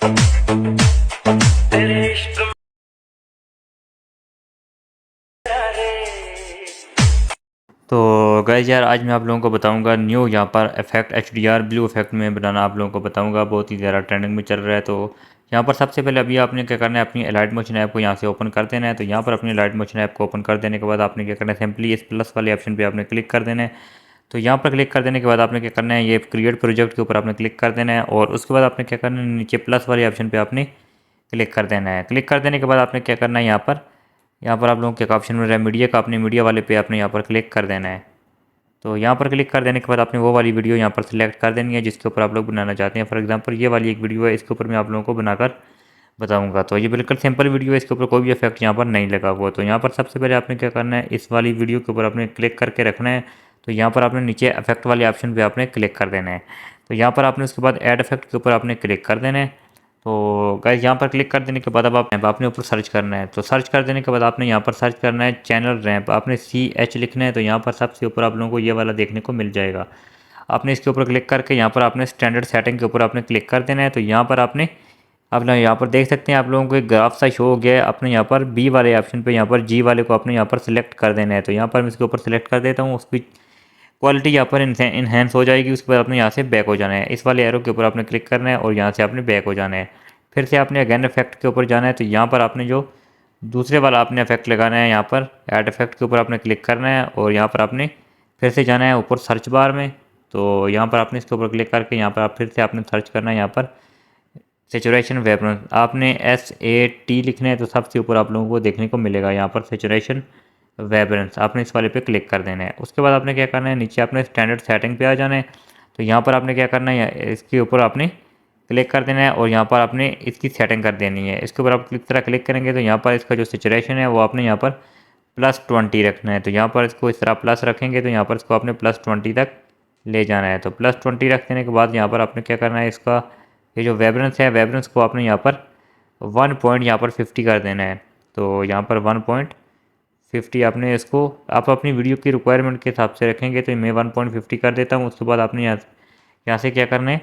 तो गाइस यार आज मैं आप लोगों को बताऊंगा न्यू यहाँ पर इफेक्ट HDR ब्लू इफेक्ट में बनाना आप लोगों को बताऊंगा। बहुत ही ज़्यादा ट्रेंडिंग में चल रहा है। तो यहाँ पर सबसे पहले अभी आपने क्या करना है, अपनी लाइट मोशन ऐप को यहाँ से ओपन कर देना है। तो यहाँ पर अपनी लाइट मोशन ऐप को ओपन कर देने के बाद आपने क्या करना है, सिंपली इस प्लस वाले ऑप्शन पर आपने क्लिक कर देना है। तो यहाँ पर क्लिक कर देने के बाद आपने क्या करना है, ये क्रिएट प्रोजेक्ट के ऊपर आपने क्लिक कर देना है। और उसके बाद आपने क्या करना है, नीचे प्लस वाले ऑप्शन पर आपने क्लिक कर देना है। क्लिक कर देने के बाद आपने क्या करना है, यहाँ पर आप लोगों के ऑप्शन मिल रहा है मीडिया का, अपने मीडिया वाले पे आपने यहाँ पर क्लिक कर देना है। तो यहाँ पर क्लिक कर देने के बाद आपने वो वाली वीडियो यहाँ पर सिलेक्ट कर देनी है जिसके ऊपर आप लोग बनाना चाहते हैं। फॉर एग्जांपल ये वाली एक वीडियो है, इसके ऊपर मैं आप लोगों को बनाकर बताऊंगा। तो ये बिल्कुल सिंपल वीडियो है, इसके ऊपर कोई भी इफेक्ट यहाँ पर नहीं लगा हुआ। तो यहाँ पर सबसे पहले आपने क्या करना है, इस वाली वीडियो के ऊपर आपने क्लिक करके रखना है। तो यहाँ पर आपने नीचे इफेक्ट वाले ऑप्शन पर आपने क्लिक कर देना है। तो यहाँ पर आपने उसके बाद ऐड इफेक्ट के ऊपर आपने क्लिक कर देना है। तो गाइस यहाँ पर क्लिक कर देने के बाद अब आपने ऊपर सर्च करना है। तो सर्च कर देने के बाद आपने यहाँ पर सर्च करना है चैनल रैंप, आपने CH लिखना है। तो यहाँ पर सबसे ऊपर आप लोगों को ये वाला देखने को मिल जाएगा। आपने इसके ऊपर क्लिक करके यहाँ पर आपने स्टैंडर्ड सेटिंग के ऊपर आपने क्लिक कर देना है। तो यहाँ पर आप यहाँ पर देख सकते हैं, आप लोगों को एक ग्राफ सा शो हो गया है। आपने यहाँ पर बी वाले ऑप्शन पे यहाँ पर जी वाले को आपने यहाँ पर सिलेक्ट कर देना है। तो यहाँ पर मैं इसके ऊपर सिलेक्ट कर देता हूँ, उसकी क्वालिटी यहाँ पर इन्हेंस हो जाएगी। उसके बाद आपने यहाँ से बैक हो जाना है, इस वाले एरो के ऊपर आपने क्लिक करना है और यहाँ से आपने बैक हो जाना है। फिर से आपने अगेन इफेक्ट के ऊपर जाना है। तो यहाँ पर आपने जो दूसरे वाला आपने इफेक्ट लगाना है, यहाँ पर ऐड इफेक्ट के ऊपर आपने क्लिक करना है और यहाँ पर आपने फिर से जाना है ऊपर सर्च बार में। तो यहाँ पर आपने इसके ऊपर क्लिक करके यहाँ पर आप फिर से आपने सर्च करना है, यहाँ पर सेचुरेशन वेब्रेंस आपने SAT लिखना है। तो सबसे ऊपर आप लोगों को देखने को मिलेगा यहाँ पर सेचुरेशन वेब्रेंस, आपने इस वाले पे क्लिक कर देना है। उसके बाद आपने क्या करना है, नीचे आपने स्टैंडर्ड सेटिंग पे आ जाना है। तो यहाँ पर आपने क्या करना है, इसके ऊपर आपने क्लिक कर देना है और यहाँ पर आपने इसकी सेटिंग कर देनी है। इसके ऊपर आप इस तरह क्लिक करेंगे तो यहाँ पर इसका जो सेचुरेशन है वो आपने यहाँ पर +20 रखना है। तो यहाँ पर इसको इस तरह प्लस रखेंगे तो यहाँ पर इसको आपने +20 तक ले जाना है। तो +20 रख देने के बाद यहाँ पर आपने क्या करना है, इसका ये जो वेब्रेंस है, वेब्रेंस को आपने यहाँ पर 1 पॉइंट यहाँ पर 50 कर देना है। तो यहाँ पर 1.50 आपने इसको आप अपनी वीडियो की रिक्वायरमेंट के हिसाब से रखेंगे। तो मैं 1.50 कर देता हूँ। उसके बाद आपने यहाँ से क्या करना है,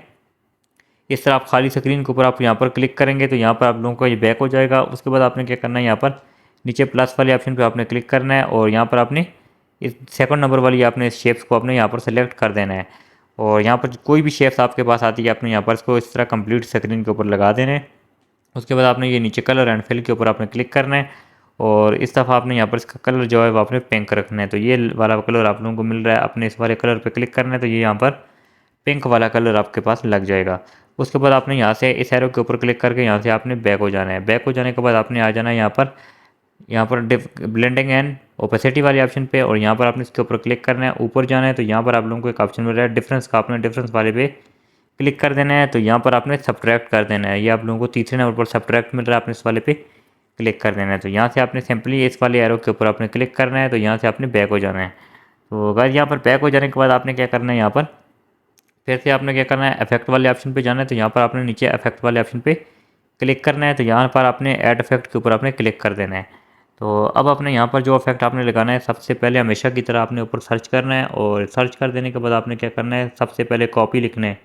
इस तरह आप खाली स्क्रीन के ऊपर आप यहाँ पर क्लिक करेंगे तो यहाँ पर आप लोगों को ये बैक हो जाएगा। उसके बाद आपने क्या करना है, यहाँ पर नीचे प्लस वाले ऑप्शन पे आपने क्लिक करना है और यहाँ पर आपने इस सेकंड नंबर वाली आपने इस शेप्स को आपने यहाँ पर सेलेक्ट कर देना है। और यहाँ पर कोई भी शेप्स आपके पास आती है आपने यहाँ पर इसको इस तरह कंप्लीट स्क्रीन के ऊपर लगा देना है। उसके बाद आपने ये नीचे कलर एंड फिल के ऊपर आपने क्लिक करना है और इस दफ़ा आपने यहाँ पर इसका कलर जो है वो आपने पिंक रखना है। तो ये वाला कलर आप लोगों को मिल रहा है, आपने इस वाले कलर पे क्लिक करना है। तो ये यहाँ पर पिंक वाला कलर आपके पास लग जाएगा। उसके बाद आपने यहाँ से इस एरो के ऊपर क्लिक करके यहाँ से आपने बैक हो जाना है। बैक हो जाने के बाद आपने आ जाना है यहाँ पर ब्लेंडिंग एंड ओपेसिटी वाले ऑप्शन पे और यहाँ पर आपने इसके ऊपर क्लिक करना है, ऊपर जाना है। तो यहाँ पर आप लोगों को एक ऑप्शन मिल रहा है डिफरेंस का, आपने डिफरेंस वाले पे क्लिक कर देना है। तो यहाँ पर आपने सब्ट्रैक्ट कर देना है, ये आप लोगों को तीसरे नंबर पर सब्ट्रैक्ट मिल रहा है, आपने इस वाले पे क्लिक कर देना है। तो यहाँ से आपने सिंपली इस वाले एरो के ऊपर आपने क्लिक करना है। तो यहाँ से आपने बैक हो जाना है। तो गाइस यहाँ पर बैक हो जाने के बाद आपने क्या करना है, यहाँ पर फिर से आपने क्या करना है, इफेक्ट वाले ऑप्शन पे जाना है। तो यहाँ पर आपने नीचे इफेक्ट वाले ऑप्शन पे क्लिक करना है। तो यहाँ पर आपने ऐड इफेक्ट के ऊपर आपने क्लिक कर देना है। तो अब आपने यहाँ पर जो इफेक्ट आपने लगाना है, सबसे पहले हमेशा की तरह आपने ऊपर सर्च करना है और सर्च कर देने के बाद आपने क्या करना है, सबसे पहले कॉपी लिखना है।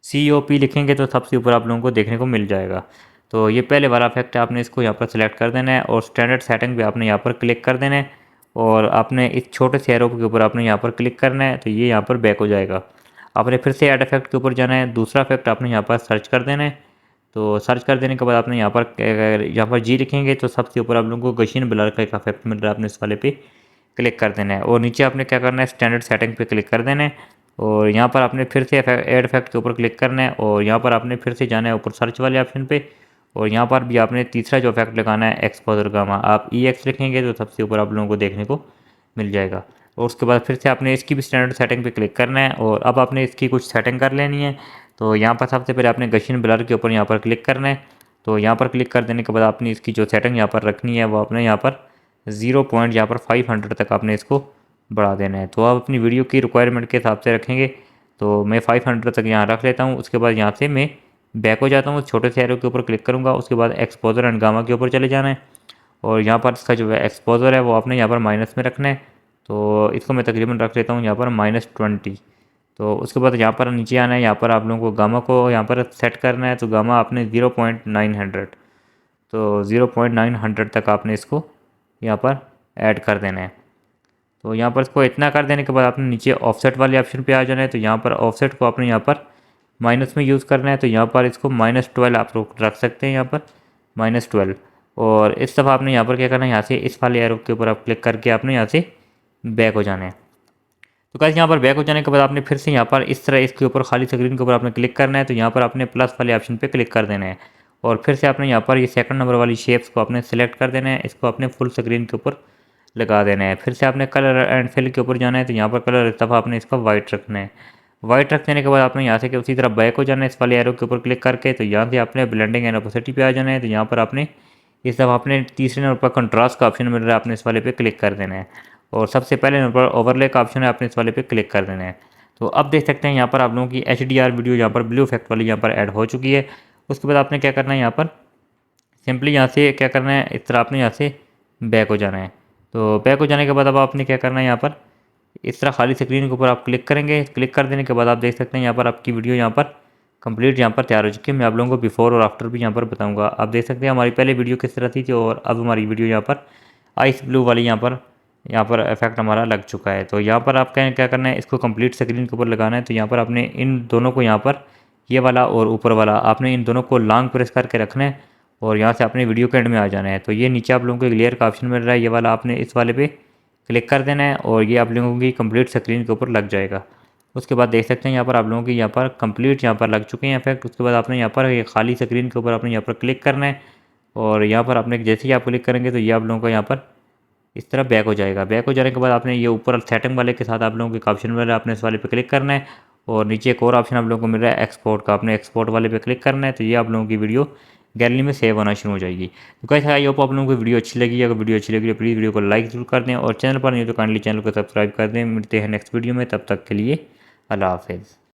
COP लिखेंगे तो सबसे ऊपर आप लोगों को देखने को मिल जाएगा। तो ये पहले वाला इफेक्ट है, आपने इसको यहाँ पर सिलेक्ट कर देना है और स्टैंडर्ड सेटिंग पे आपने यहाँ पर क्लिक कर देना है और आपने इस छोटे से एरो के ऊपर आपने यहाँ पर क्लिक करना है। तो ये यहाँ पर बैक हो जाएगा। आपने फिर से ऐड इफेक्ट के ऊपर जाना है, दूसरा इफेक्ट आपने यहाँ पर सर्च कर देना है। तो सर्च कर देने के बाद आपने यहाँ पर जी लिखेंगे तो सबसे ऊपर आप लोगों को गशीन ब्लर का एक इफेक्ट मिल रहा है, आपने इस वाले पे क्लिक कर देना है और नीचे आपने क्या करना है, स्टैंडर्ड सेटिंग पे क्लिक कर देना है और यहाँ पर आपने फिर से ऐड इफेक्ट के ऊपर क्लिक करना है और यहाँ पर आपने फिर से जाना है ऊपर सर्च वाले ऑप्शन पे और यहाँ पर भी आपने तीसरा जो इफेक्ट लगाना है, एक्सपोजर गामा, आप EX लिखेंगे तो सबसे ऊपर आप लोगों को देखने को मिल जाएगा। और उसके बाद फिर से आपने इसकी भी स्टैंडर्ड सेटिंग पे क्लिक करना है और अब आपने इसकी कुछ सेटिंग कर लेनी है। तो यहाँ पर सबसे पहले आपने गशीन ब्लर के ऊपर यहाँ पर क्लिक करना है। तो यहाँ पर क्लिक कर देने के बाद आपने इसकी जो सेटिंग यहाँ पर रखनी है वो आपने यहाँ पर 0 पॉइंट यहाँ पर 500 तक आपने इसको बढ़ा देना है। तो आप अपनी वीडियो की रिक्वायरमेंट के हिसाब से रखेंगे। तो मैं 500 तक यहाँ रख लेता हूँ। उसके बाद यहाँ से मैं बैक हो जाता हूँ, छोटे से एरो के ऊपर क्लिक करूँगा। उसके बाद एक्सपोजर एंड गामा के ऊपर चले जाना है और यहाँ पर इसका जो एक्सपोजर है वो आपने यहाँ पर माइनस में रखना है। तो इसको मैं तकरीबन रख लेता हूँ यहाँ पर -20। तो उसके बाद यहाँ पर नीचे आना है, यहाँ पर आप लोगों को गामा को यहाँ पर सेट करना है। तो गामा आपने 0.900, तो 0.900 तक आपने इसको यहाँ पर ऐड कर देना है। तो यहाँ पर इसको इतना कर देने के बाद आपने नीचे ऑफसेट वाले ऑप्शन पे आ जाना है। तो यहाँ पर ऑफसेट को आपने यहाँ पर माइनस में यूज़ करना है। तो यहाँ पर इसको -12 आप लोग रख सकते हैं, यहाँ पर -12। और इस दफ़ा आपने यहाँ पर क्या करना है, यहाँ से इस वाले एरो के ऊपर आप क्लिक करके आपने यहाँ से बैक हो जाना है। तो गाइस यहाँ पर बैक हो जाने के बाद आपने फिर से यहाँ पर इस तरह इसके ऊपर खाली स्क्रीन के ऊपर आपने क्लिक करना है। तो यहाँ पर आपने प्लस वाले ऑप्शन पे क्लिक कर देना है और फिर से आपने यहाँ पर ये सेकंड नंबर वाली शेप्स को आपने सेलेक्ट कर देना है। इसको आपने फुल स्क्रीन के ऊपर लगा देना है। फिर से आपने कलर एंड फिल के ऊपर जाना है। तो यहाँ पर कलर इस दफ़ा आपने इसका वाइट रखना है। वाइट रख देने के बाद आपने यहाँ से कि उसी तरह बैक हो जाना है इस वाले एरो के ऊपर क्लिक करके। तो यहाँ से आपने ब्लेंडिंग एंड ओपेसिटी पे आ जाना है। तो यहाँ पर आपने इस दफ़ा आपने तीसरे नंबर पर कंट्रास्ट का ऑप्शन मिल रहा है, आपने इस वाले पे क्लिक कर देना है। और सबसे पहले नंबर पर ओवरले का ऑप्शन है, आपने इस वाले पे क्लिक कर देना है। तो अब देख सकते हैं यहाँ पर आप लोगों की HDR वीडियो यहाँ पर ब्लू इफेक्ट वाली यहाँ पर ऐड हो चुकी है। उसके बाद आपने क्या करना है, यहाँ पर सिंपली यहाँ से क्या करना है, इस तरह आपने यहाँ से बैक हो जाना है। तो बैक हो जाने के बाद अब आपने क्या करना है, यहाँ पर इस तरह खाली स्क्रीन के ऊपर आप क्लिक करेंगे। क्लिक कर देने के बाद आप देख सकते हैं यहाँ पर आपकी वीडियो यहाँ पर कंप्लीट यहाँ पर तैयार हो चुकी है। मैं आप लोगों को बिफोर और आफ्टर भी यहाँ पर बताऊँगा। आप देख सकते हैं हमारी पहले वीडियो किस तरह थी और अब हमारी वीडियो यहाँ पर आइस ब्लू वाली यहाँ पर इफेक्ट हमारा लग चुका है। तो यहाँ पर आप क्या करना है, इसको कंप्लीट स्क्रीन के ऊपर लगाना है। तो यहाँ पर आपने इन दोनों को यहाँ पर ये वाला और ऊपर वाला आपने इन दोनों को लॉन्ग प्रेस करके रखना है और यहाँ से अपने वीडियो के एंड में आ जाना है। तो ये नीचे आप लोगों को एक लेयर का ऑप्शन मिल रहा है, ये वाला आपने इस वाले पे क्लिक कर देना है और ये आप लोगों की कंप्लीट स्क्रीन के ऊपर लग जाएगा। उसके बाद देख सकते हैं यहाँ पर आप लोगों की यहाँ पर कंप्लीट यहाँ पर लग चुके हैं इफेक्ट। उसके बाद आपने यहाँ पर ये खाली स्क्रीन के ऊपर आपने यहाँ पर क्लिक करना है और यहाँ पर आपने जैसे ही आप क्लिक करेंगे तो ये आप लोगों को यहाँ पर इस तरह बैक हो जाएगा। बैक हो जाने के बाद आपने ये ऊपर सेटिंग वाले के साथ आप लोगों को एक ऑप्शन मिल रहा है, आपने इस वाले पे क्लिक करना है और नीचे एक और ऑप्शन आप लोगों को मिल रहा है एक्सपोर्ट का, आपने एक्सपोर्ट वाले पे क्लिक करना है। तो ये आप लोगों की वीडियो गैलरी में सेव होना शुरू हो जाएगी। तो कैसे आई होप आप लोगों को वीडियो अच्छी लगी। अगर वीडियो अच्छी लगी तो प्लीज़ वीडियो को लाइक जरूर कर दें और चैनल पर नहीं हो तो काइंडली चैनल को सब्सक्राइब कर दें। मिलते हैं नेक्स्ट वीडियो में, तब तक के लिए अल्लाह हाफिज़।